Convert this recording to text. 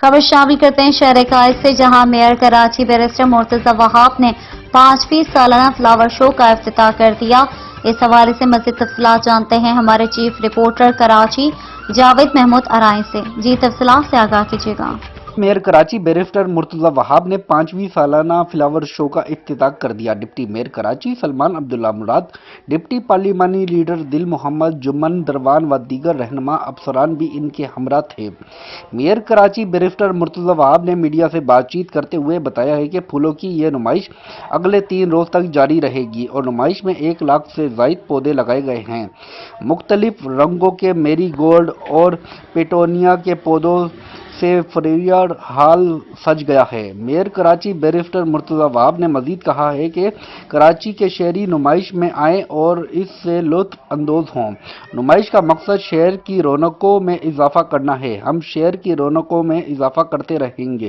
खबर शामिल करते हैं शहर कायद से, जहां मेयर कराची बैरिस्टर मुर्तजा वहाब ने 5वीं सालाना फ्लावर शो का इफ्तिताह कर दिया। इस हवाले से मज़ीद तफसीलात जानते हैं हमारे चीफ रिपोर्टर कराची जावेद महमूद अराई से। जी तफसीलात से आगाह कीजिएगा। मेयर कराची बैरिस्टर मुर्तजा वहाब ने 5वीं सालाना फ्लावर शो का इफ्तिताह कर दिया। डिप्टी मेयर कराची सलमान अब्दुल्ला मुराद, डिप्टी पार्लिमानी लीडर दिल मोहम्मद, जुम्मन दरवान व दीगर रहनुमा अफसरान भी इनके हमरा थे। मेयर कराची बैरिस्टर मुर्तजा वहाब ने मीडिया से बातचीत करते हुए बताया है कि फूलों की ये नुमाइश अगले 3 रोज तक जारी रहेगी और नुमाइश में 1 लाख से ज़ायद पौधे लगाए गए हैं। मुख्तलिफ रंगों के मेरी गोल्ड और पेटोनिया के पौधों से फरियार हाल सज गया है। मेयर कराची बैरिस्टर मुर्तजा वहाब ने मजीद कहा है कि कराची के शहरी नुमाइश में आएँ और इससे लुत्फ अंदोज हों। नुमाइश का मकसद शहर की रौनकों में इजाफा करना है। हम शहर की रौनकों में इजाफा करते रहेंगे।